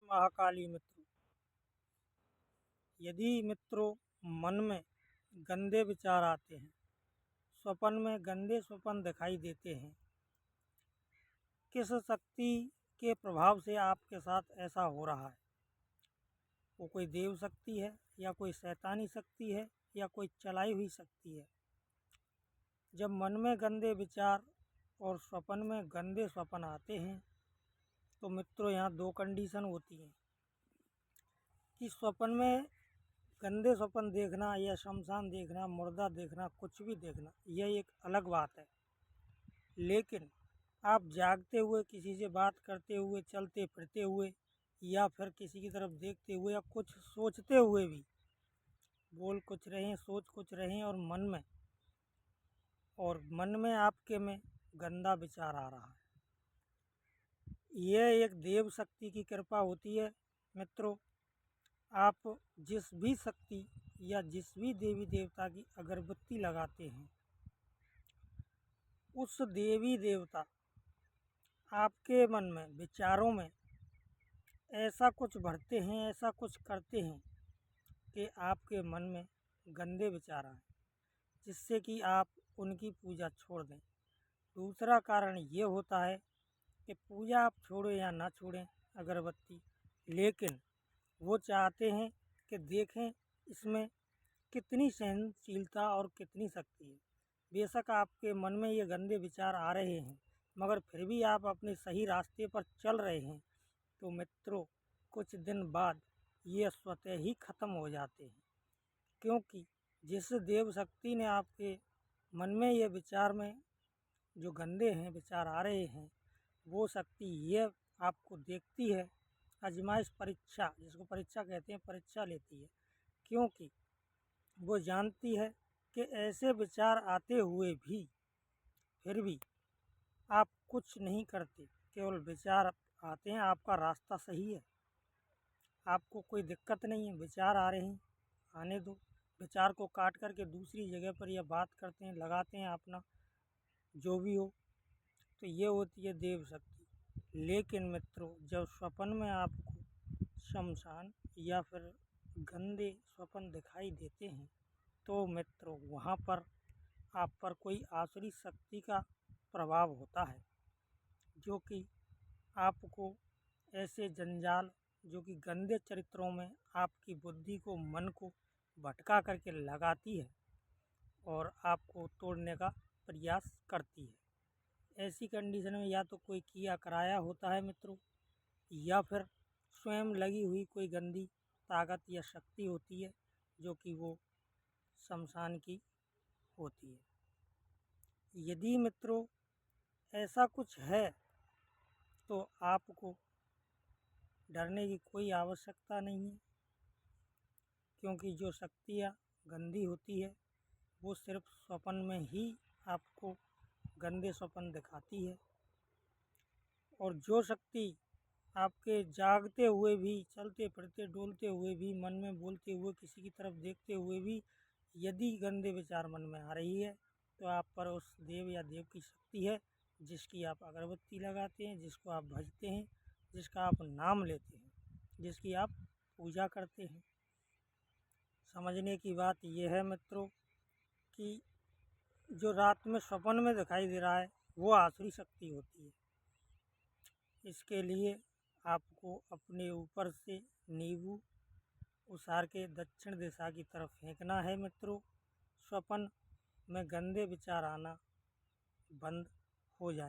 महाकाली मित्रों, यदि मित्रों मन में गंदे विचार आते हैं, स्वप्न में गंदे स्वप्न दिखाई देते हैं, किस शक्ति के प्रभाव से आपके साथ ऐसा हो रहा है? वो कोई देव शक्ति है या कोई शैतानी शक्ति है या कोई चलाई हुई शक्ति है? जब मन में गंदे विचार और स्वप्न में गंदे स्वप्न आते हैं तो मित्रों यहाँ दो कंडीशन होती हैं कि स्वप्न में गंदे स्वप्न देखना या शमशान देखना, मुर्दा देखना, कुछ भी देखना, यह एक अलग बात है। लेकिन आप जागते हुए किसी से बात करते हुए, चलते फिरते हुए या फिर किसी की तरफ देखते हुए या कुछ सोचते हुए भी, बोल कुछ रहे हैं, सोच कुछ रहे हैं और मन में आपके में गंदा विचार आ रहा है, यह एक देव शक्ति की कृपा होती है। मित्रों, आप जिस भी शक्ति या जिस भी देवी देवता की अगरबत्ती लगाते हैं, उस देवी देवता आपके मन में, विचारों में ऐसा कुछ भरते हैं, ऐसा कुछ करते हैं कि आपके मन में गंदे विचार आए, जिससे कि आप उनकी पूजा छोड़ दें। दूसरा कारण ये होता है कि पूजा आप छोड़ें या ना छोड़ें अगरबत्ती, लेकिन वो चाहते हैं कि देखें इसमें कितनी सहनशीलता और कितनी शक्ति है। बेशक आपके मन में ये गंदे विचार आ रहे हैं, मगर फिर भी आप अपने सही रास्ते पर चल रहे हैं, तो मित्रों कुछ दिन बाद ये स्वतः ही ख़त्म हो जाते हैं। क्योंकि जिस देव शक्ति ने आपके मन में ये विचार में जो गंदे हैं विचार आ रहे हैं, वो शक्ति ये आपको देखती है, आजमाइश परीक्षा, जिसको परीक्षा कहते हैं, परीक्षा लेती है। क्योंकि वो जानती है कि ऐसे विचार आते हुए भी फिर भी आप कुछ नहीं करते, केवल विचार आते हैं, आपका रास्ता सही है, आपको कोई दिक्कत नहीं है, विचार आ रहे हैं, आने दो। विचार को काट करके दूसरी जगह पर यह बात करते हैं, लगाते हैं अपना जो भी हो, तो ये होती है देव शक्ति। लेकिन मित्रों, जब स्वप्न में आपको शमशान या फिर गंदे स्वप्न दिखाई देते हैं, तो मित्रों वहाँ पर आप पर कोई आसुरी शक्ति का प्रभाव होता है, जो कि आपको ऐसे जंजाल, जो कि गंदे चरित्रों में आपकी बुद्धि को, मन को भटका करके लगाती है और आपको तोड़ने का प्रयास करती है। ऐसी कंडीशन में या तो कोई किया कराया होता है मित्रों, या फिर स्वयं लगी हुई कोई गंदी ताकत या शक्ति होती है, जो कि वो शमशान की होती है। यदि मित्रों ऐसा कुछ है तो आपको डरने की कोई आवश्यकता नहीं है, क्योंकि जो शक्तियाँ गंदी होती है वो सिर्फ स्वप्न में ही आपको गंदे स्वप्न दिखाती है, और जो शक्ति आपके जागते हुए भी, चलते फिरते डोलते हुए भी, मन में बोलते हुए, किसी की तरफ देखते हुए भी यदि गंदे विचार मन में आ रही है, तो आप पर उस देव या देव की शक्ति है, जिसकी आप अगरबत्ती लगाते हैं, जिसको आप भजते हैं, जिसका आप नाम लेते हैं, जिसकी आप पूजा करते हैं। समझने की बात यह है मित्रों कि जो रात में स्वप्न में दिखाई दे रहा है वो आसुरी शक्ति होती है। इसके लिए आपको अपने ऊपर से नींबू उसार के दक्षिण दिशा की तरफ फेंकना है मित्रों। स्वप्न में गंदे विचार आना बंद हो जाए।